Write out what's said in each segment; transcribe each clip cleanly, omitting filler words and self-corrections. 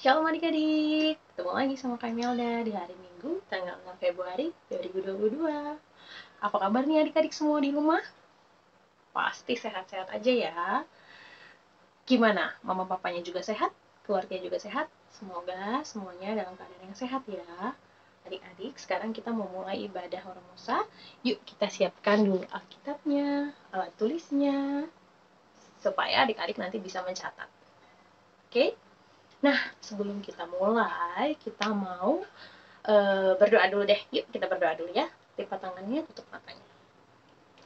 Shalom adik-adik, ketemu lagi sama Kak Melda di hari Minggu, tanggal 6 Februari 2022. Apa kabar nih adik-adik semua di rumah? Pasti sehat-sehat aja ya. Gimana, mama papanya juga sehat? Keluarganya juga sehat? Semoga semuanya dalam keadaan yang sehat ya. Adik-adik, sekarang kita mau mulai ibadah Horomusa. Yuk kita siapkan dulu Alkitabnya, alat tulisnya, supaya adik-adik nanti bisa mencatat. Oke? Nah, sebelum kita mulai, kita mau berdoa dulu deh. Yuk kita berdoa dulu ya. Lipat tangannya, tutup matanya.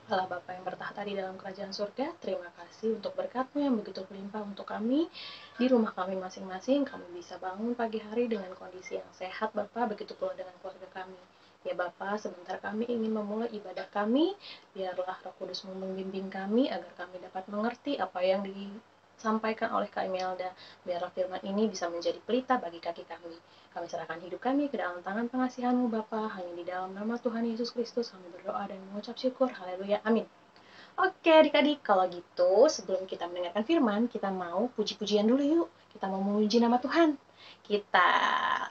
Allah Bapa yang bertahta di dalam kerajaan surga, terima kasih untuk berkat-Mu yang begitu berlimpah untuk kami. Di rumah kami masing-masing, kami bisa bangun pagi hari dengan kondisi yang sehat, Bapa, begitu pula dengan keluarga kami. Ya Bapa, sebentar kami ingin memulai ibadah kami, biarlah Roh Kudus membimbing kami agar kami dapat mengerti apa yang disampaikan oleh Kak Imelda. Biarlah firman ini bisa menjadi pelita bagi kaki kami. Kami serahkan hidup kami ke dalam tangan pengasihan-Mu Bapa, hanya di dalam nama Tuhan Yesus Kristus kami berdoa dan mengucap syukur. Haleluya, amin. Oke adik-adik, kalau gitu sebelum kita mendengarkan firman, kita mau puji-pujian dulu yuk. Kita mau memuji nama Tuhan. Kita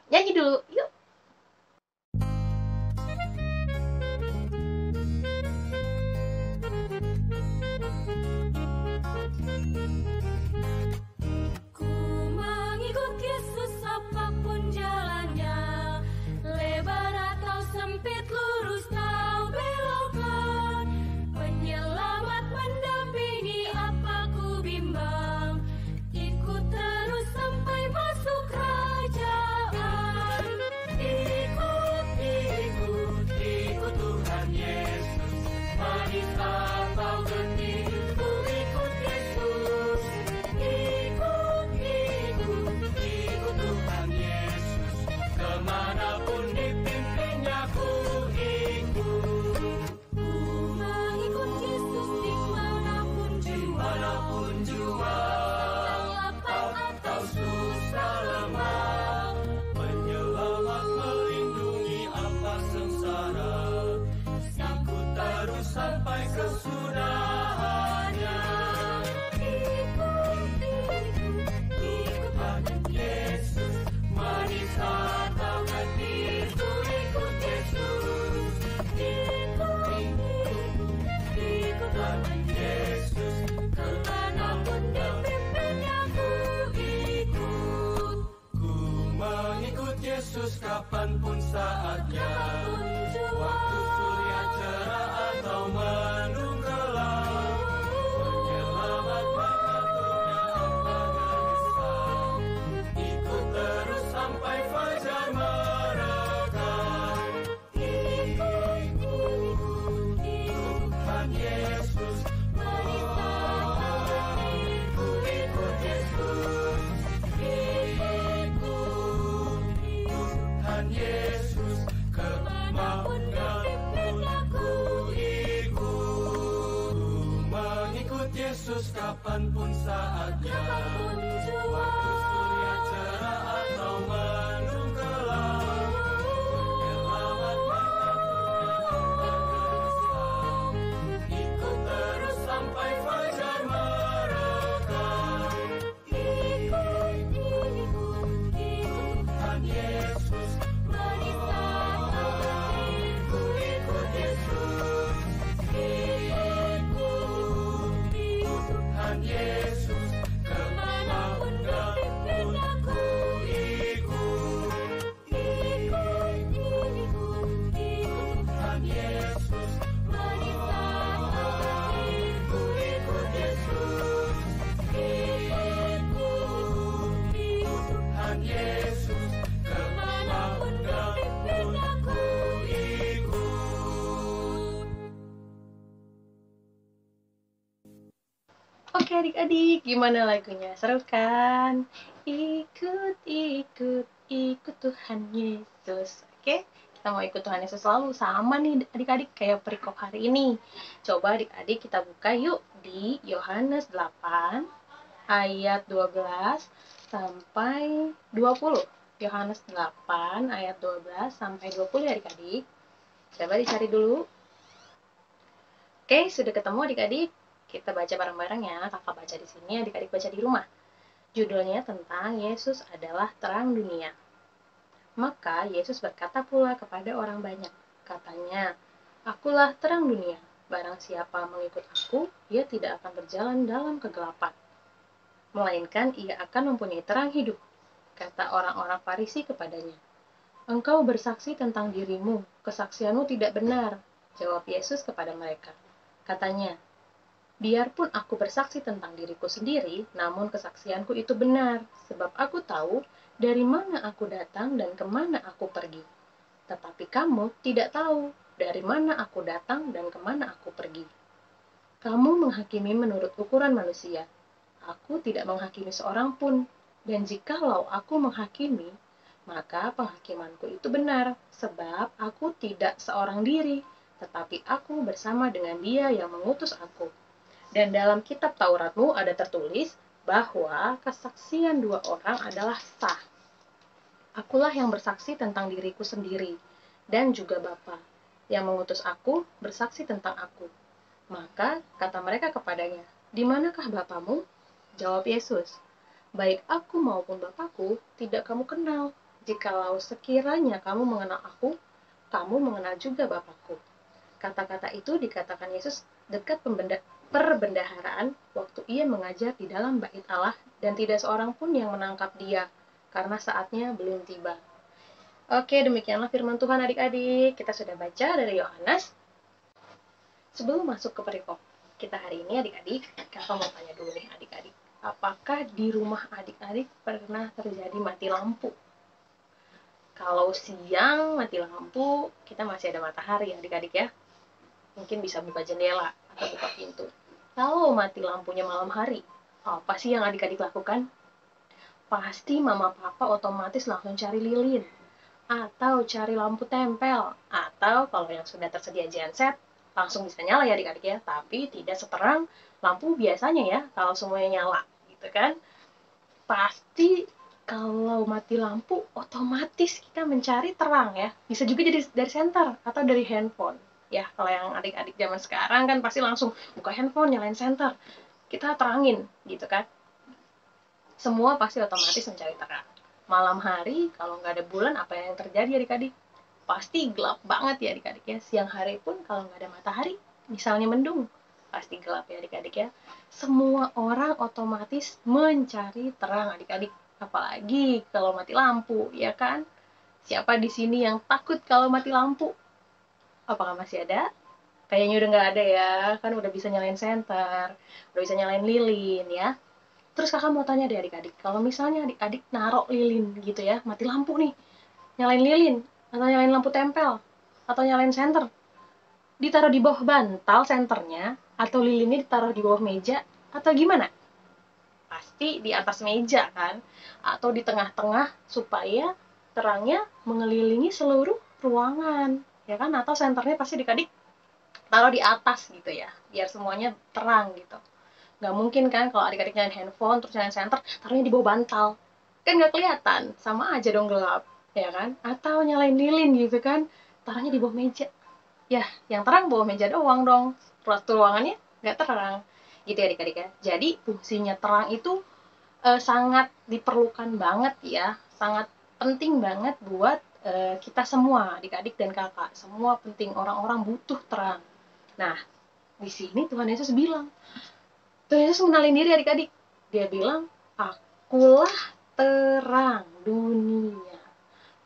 nyanyi dulu, yuk. Ku mengikut Yesus apapun jalannya, lebar atau sempit, lurus atau belokan, penyelamat mendampingi apa ku bimbang, ikut terus sampai masuk kerajaan. Ikut, ikut, ikut Tuhan Yesus, manis atau getih, ku ikut Yesus. Ikut, ikut, ikut Tuhan Yesus, kemanapun dipimpinnya ku ikut. Ku mengikut Yesus dimanapun jua, lapar atau susah lemah, penyelamat melindungi apa sengsara, ikut terus sampai kesudahannya. Ikut, ikut Yesus, manis atau getih, ku ikut Yesus. Ikut, ikut Yesus, kemanapun dipimpinnya ku ikut. Ku mengikut Yesus kapanpun saatnya, waktu surya cerah atau mendung gelap, penyelamat mengaturnya apa gelisah, ikut terus sampai fajar merekah. Ikut, Tuhan Yesus, manis atau getih, ku ikut Yesus. Ikut, Tuhan Yesus, kemanapun dipimpinnya ku ikut. Mengikut Yesus kapanpun saatnya, waktu surya cerah atau mendung gelap, penyelamat mengaturnya apa gelisah, ikut terus sampai fajar merekah. Ikut, Tuhan Yesus, manis atau getih, ku ikut Yesus. Ikut, Tuhan Yesus, kemanapun dipimpinnya ku ikut. Ikut, Tuhan Yesus, manis atau getih, ku ikut Yesus. Ikut, Tuhan Yesus, kemanapun dipimpinnya ku ikut. Oke adik-adik, gimana lagunya? Seru kan? Ikut, ikut, ikut Tuhan Yesus. Oke, kita mau ikut Tuhan Yesus selalu. Sama nih adik-adik kayak perikop hari ini. Coba adik-adik kita buka yuk di Yohanes 8 ayat 12 sampai 20. Yohanes 8 ayat 12 sampai 20 ya adik-adik. Coba dicari dulu. Oke, sudah ketemu adik-adik? Kita baca bareng-bareng ya. Kakak baca di sini, adik-adik baca di rumah. Judulnya tentang Yesus adalah terang dunia. Maka Yesus berkata pula kepada orang banyak, katanya, "Akulah terang dunia. Barang siapa mengikut aku, ia tidak akan berjalan dalam kegelapan, melainkan ia akan mempunyai terang hidup." Kata orang-orang Farisi kepadanya, "Engkau bersaksi tentang dirimu, kesaksianmu tidak benar." Jawab Yesus kepada mereka, katanya, "Biarpun aku bersaksi tentang diriku sendiri, namun kesaksianku itu benar, sebab aku tahu dari mana aku datang dan kemana aku pergi. Tetapi kamu tidak tahu dari mana aku datang dan kemana aku pergi. Kamu menghakimi menurut ukuran manusia. Aku tidak menghakimi seorang pun, dan jikalau aku menghakimi, maka penghakimanku itu benar, sebab aku tidak seorang diri, tetapi aku bersama dengan Dia yang mengutus aku. Dan dalam kitab Tauratmu ada tertulis bahwa kesaksian dua orang adalah sah. Akulah yang bersaksi tentang diriku sendiri, dan juga Bapa yang mengutus aku bersaksi tentang aku." Maka kata mereka kepadanya, "Di manakah Bapamu?" Jawab Yesus, "Baik aku maupun Bapakku tidak kamu kenal. Jikalau sekiranya kamu mengenal aku, kamu mengenal juga Bapakku." Kata-kata itu dikatakan Yesus dekat perbendaharaan waktu ia mengajar di dalam bait Allah, dan tidak seorang pun yang menangkap dia, karena saatnya belum tiba. Oke, demikianlah firman Tuhan adik-adik. Kita sudah baca dari Yohanes. Sebelum masuk ke perikop kita hari ini adik-adik, kakak mau tanya dulu nih adik-adik. Apakah di rumah adik-adik pernah terjadi mati lampu? Kalau siang mati lampu, kita masih ada matahari adik-adik ya. Mungkin bisa buka jendela atau buka pintu. Kalau mati lampunya malam hari, apa sih yang adik-adik lakukan? Pasti mama papa otomatis langsung cari lilin, atau cari lampu tempel, atau kalau yang sudah tersedia genset, langsung bisa nyala ya adik-adik ya, tapi tidak seterang lampu biasanya ya, kalau semuanya nyala, gitu kan. Pasti kalau mati lampu, otomatis kita mencari terang ya, bisa juga jadi dari senter, atau dari handphone. Ya, kalau yang adik-adik zaman sekarang kan pasti langsung buka handphone, nyalain senter, kita terangin, gitu kan. Semua pasti otomatis mencari terang. Malam hari, kalau nggak ada bulan, apa yang terjadi adik-adik? Pasti gelap banget ya adik-adik ya. Siang hari pun kalau nggak ada matahari, misalnya mendung, pasti gelap ya adik-adik ya. Semua orang otomatis mencari terang adik-adik. Apalagi kalau mati lampu, ya kan? Siapa di sini yang takut kalau mati lampu? Apakah masih ada? Kayaknya udah nggak ada ya, kan udah bisa nyalain senter, udah bisa nyalain lilin ya. Terus kakak mau tanya deh adik-adik, kalau misalnya adik-adik naruh lilin gitu ya, mati lampu nih, nyalain lilin, atau nyalain lampu tempel, atau nyalain senter, ditaruh di bawah bantal senternya, atau lilinnya ditaruh di bawah meja, atau gimana? Pasti di atas meja kan, atau di tengah-tengah supaya terangnya mengelilingi seluruh ruangan, ya kan? Atau senternya pasti adik-adik taruh di atas gitu ya, biar semuanya terang gitu. Nggak mungkin kan kalau adik-adik nyalain handphone terus nyalain senter taruhnya di bawah bantal, kan nggak kelihatan, sama aja dong gelap ya kan. Atau nyalain lilin gitu kan, taruhnya di bawah meja, ya yang terang bawah meja doang dong, ruangannya nggak terang gitu ya adik-adik ya. Jadi fungsinya terang itu sangat diperlukan banget ya, sangat penting banget buat kita semua adik-adik dan kakak, semua penting, orang-orang butuh terang. Nah, di sini Tuhan Yesus bilang, Tuhan Yesus mengenalin diri adik-adik. Dia bilang, "Akulah terang dunia.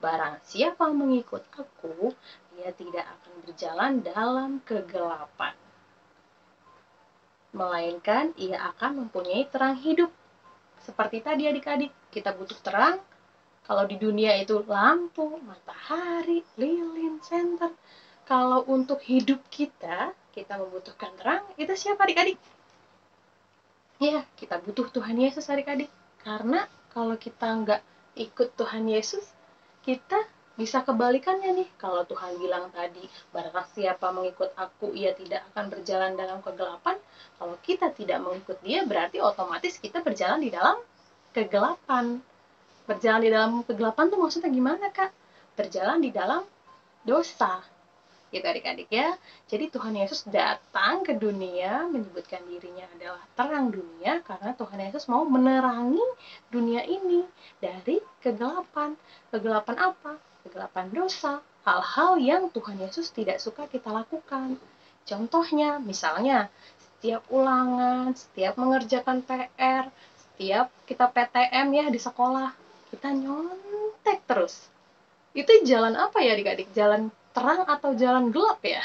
Barang siapa mengikut aku, dia tidak akan berjalan dalam kegelapan, melainkan ia akan mempunyai terang hidup." Seperti tadi adik-adik, kita butuh terang. Kalau di dunia itu lampu, matahari, lilin, senter. Kalau untuk hidup kita membutuhkan terang. Itu siapa adik-adik? Ya, kita butuh Tuhan Yesus adik-adik. Karena kalau kita nggak ikut Tuhan Yesus, kita bisa kebalikannya nih. Kalau Tuhan bilang tadi, barang siapa mengikut aku, ia tidak akan berjalan dalam kegelapan. Kalau kita tidak mengikut dia, berarti otomatis kita berjalan di dalam kegelapan. Berjalan di dalam kegelapan tuh maksudnya gimana, Kak? Berjalan di dalam dosa. Gitu adik-adik ya. Jadi Tuhan Yesus datang ke dunia menyebutkan dirinya adalah terang dunia karena Tuhan Yesus mau menerangi dunia ini dari kegelapan. Kegelapan apa? Kegelapan dosa. Hal-hal yang Tuhan Yesus tidak suka kita lakukan. Contohnya, misalnya setiap ulangan, setiap mengerjakan PR, setiap kita PTM ya di sekolah, kita nyontek terus. Itu jalan apa ya adik-adik? Jalan terang atau jalan gelap ya?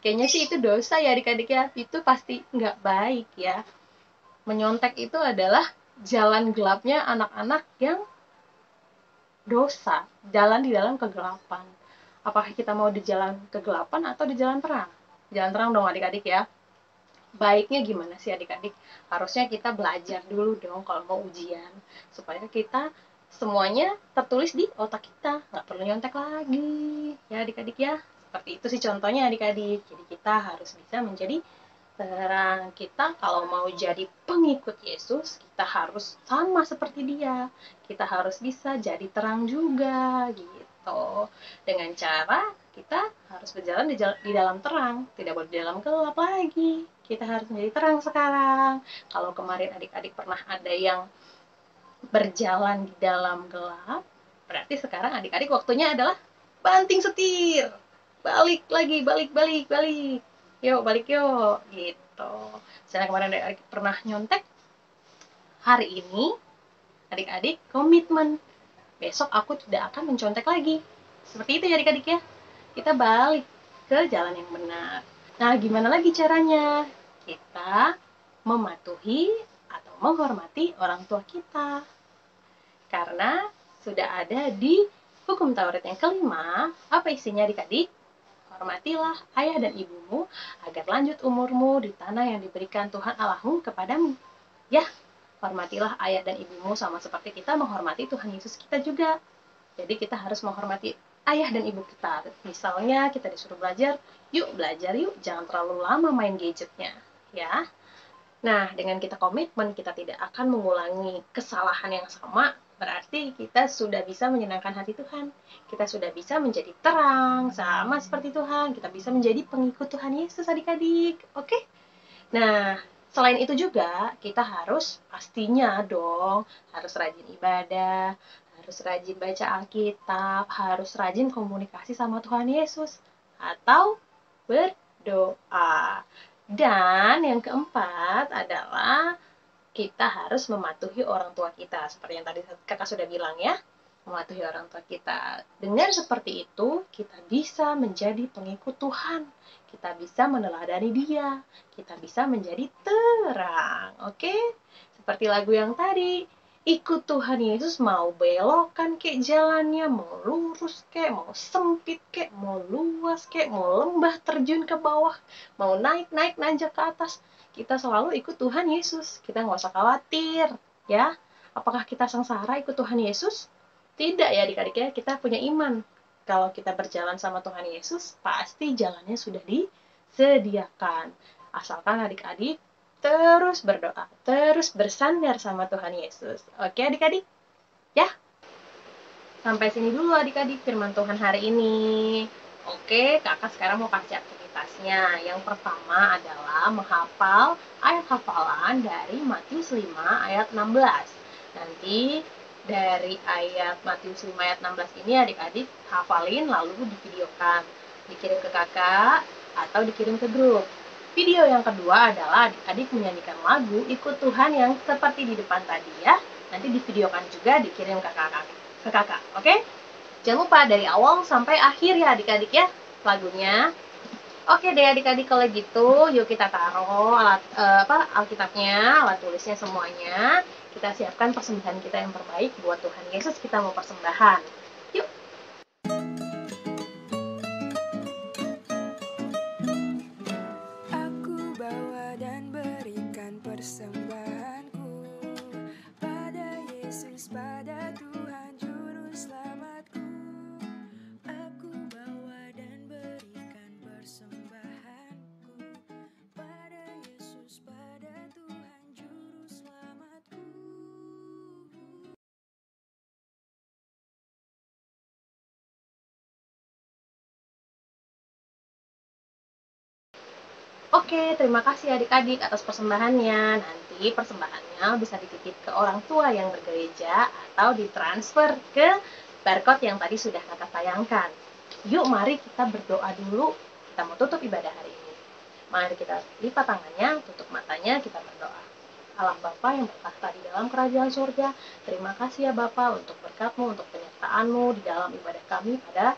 Kayaknya sih itu dosa ya adik-adik ya. Itu pasti nggak baik ya. Menyontek itu adalah jalan gelapnya anak-anak yang dosa. Jalan di dalam kegelapan. Apakah kita mau di jalan kegelapan atau di jalan terang? Jalan terang dong adik-adik ya. Baiknya gimana sih adik-adik? Harusnya kita belajar dulu dong kalau mau ujian. Supaya kita semuanya tertulis di otak kita. Nggak perlu nyontek lagi. Ya adik-adik ya. Seperti itu sih contohnya adik-adik. Jadi kita harus bisa menjadi terang. Kita kalau mau jadi pengikut Yesus, kita harus sama seperti dia. Kita harus bisa jadi terang juga gitu. Dengan cara kita harus berjalan di dalam terang, tidak boleh di dalam gelap lagi. Kita harus menjadi terang sekarang. Kalau kemarin adik-adik pernah ada yang berjalan di dalam gelap, berarti sekarang adik-adik waktunya adalah banting setir. Balik lagi, balik. Yuk, balik yuk, gitu. Misalnya kemarin adik-adik pernah nyontek, hari ini adik-adik komitmen. Besok aku tidak akan mencontek lagi. Seperti itu ya adik-adik ya. Kita balik ke jalan yang benar. Nah, gimana lagi caranya? Kita mematuhi atau menghormati orang tua kita. Karena sudah ada di hukum Taurat yang kelima, apa isinya adik-adik? Hormatilah ayah dan ibumu agar lanjut umurmu di tanah yang diberikan Tuhan Allahmu kepadamu. Ya, hormatilah ayah dan ibumu sama seperti kita menghormati Tuhan Yesus kita juga. Jadi kita harus menghormati ayah dan ibu kita. Misalnya kita disuruh belajar yuk, jangan terlalu lama main gadgetnya, ya. Nah, dengan kita komitmen, kita tidak akan mengulangi kesalahan yang sama, berarti kita sudah bisa menyenangkan hati Tuhan. Kita sudah bisa menjadi terang, sama seperti Tuhan. Kita bisa menjadi pengikut Tuhan Yesus adik-adik. Oke? Nah, selain itu juga, kita harus pastinya dong, harus rajin ibadah, harus rajin baca Alkitab, harus rajin komunikasi sama Tuhan Yesus, atau berdoa. Dan yang keempat adalah kita harus mematuhi orang tua kita. Seperti yang tadi kakak sudah bilang ya, mematuhi orang tua kita. Dengan seperti itu, kita bisa menjadi pengikut Tuhan. Kita bisa meneladani dia. Kita bisa menjadi terang. Oke? Seperti lagu yang tadi. Ikut Tuhan Yesus, mau belokkan kek jalannya, mau lurus kek, mau sempit kek, mau luas kek, mau lembah terjun ke bawah, mau naik nanjak ke atas. Kita selalu ikut Tuhan Yesus. Kita nggak usah khawatir, ya. Apakah kita sengsara ikut Tuhan Yesus? Tidak ya adik-adik ya, kita punya iman. Kalau kita berjalan sama Tuhan Yesus, pasti jalannya sudah disediakan. Asalkan adik-adik terus berdoa, terus bersandar sama Tuhan Yesus. Oke adik-adik? Ya? Sampai sini dulu adik-adik firman Tuhan hari ini. Oke, kakak sekarang mau kasih aktivitasnya. Yang pertama adalah menghafal ayat hafalan dari Matius 5 ayat 16. Nanti dari ayat Matius 5 ayat 16 ini adik-adik hafalin lalu divideokan. Dikirim ke kakak atau dikirim ke grup. Video yang kedua adalah adik-adik menyanyikan lagu Ikut Tuhan yang seperti di depan tadi ya. Nanti divideokan juga dikirim ke kakak, oke? Jangan lupa dari awal sampai akhir ya adik-adik ya lagunya. Oke deh adik-adik kalau gitu, yuk kita taruh Alkitabnya, alat tulisnya semuanya. Kita siapkan persembahan kita yang terbaik buat Tuhan Yesus, kita mau persembahan. Yuk. Aku bawa dan berikan persembahanku pada Yesus, pada Tuhan Juru Selamatku. Aku bawa dan berikan persembahanku pada Yesus, pada Tuhan Juru Selamatku. Oke, terima kasih adik-adik atas persembahannya. Nanti persembahannya bisa dititip ke orang tua yang bergereja atau ditransfer ke barcode yang tadi sudah kakak tayangkan. Yuk mari kita berdoa dulu. Kita mau tutup ibadah hari ini. Mari kita lipat tangannya, tutup matanya, kita berdoa. Allah Bapa yang bertahta di dalam kerajaan surga, terima kasih ya Bapa untuk berkat-Mu, untuk penyertaan-Mu di dalam ibadah kami pada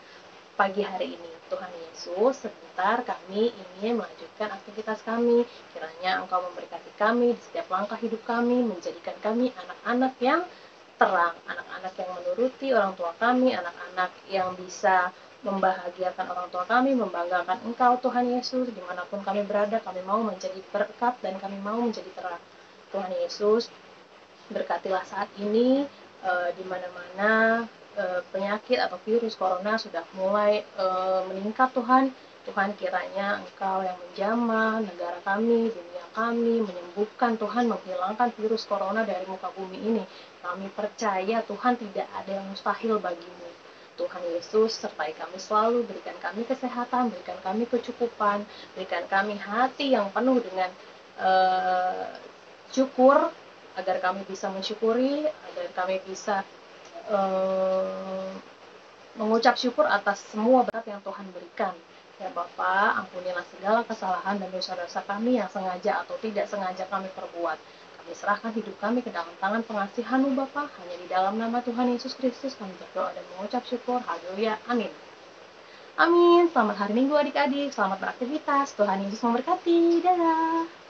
pagi hari ini. Tuhan Yesus, sebentar kami ingin melanjutkan aktivitas kami. Kiranya Engkau memberkati kami di setiap langkah hidup kami, menjadikan kami anak-anak yang terang, anak-anak yang menuruti orang tua kami, anak-anak yang bisa membahagiakan orang tua kami, membanggakan Engkau Tuhan Yesus, dimanapun kami berada, kami mau menjadi berkat dan kami mau menjadi terang. Tuhan Yesus, berkatilah saat ini di mana-mana penyakit atau virus corona sudah mulai meningkat Tuhan. Tuhan kiranya Engkau yang menjamah negara kami, dunia kami, menyembuhkan Tuhan, menghilangkan virus corona dari muka bumi ini. Kami percaya Tuhan tidak ada yang mustahil bagimu. Tuhan Yesus, sertai kami selalu, berikan kami kesehatan, berikan kami kecukupan, berikan kami hati yang penuh dengan syukur, agar kami bisa mensyukuri, agar kami bisa mengucap syukur atas semua berkat yang Tuhan berikan. Ya Bapa, ampunilah segala kesalahan dan dosa-dosa kami yang sengaja atau tidak sengaja kami perbuat. Kami serahkan hidup kami ke dalam tangan pengasihan-Mu Bapa. Hanya di dalam nama Tuhan Yesus Kristus kami berdoa dan mengucap syukur. Haleluya. Amin. Amin. Selamat hari Minggu adik-adik. Selamat beraktivitas. Tuhan Yesus memberkati. Dadah.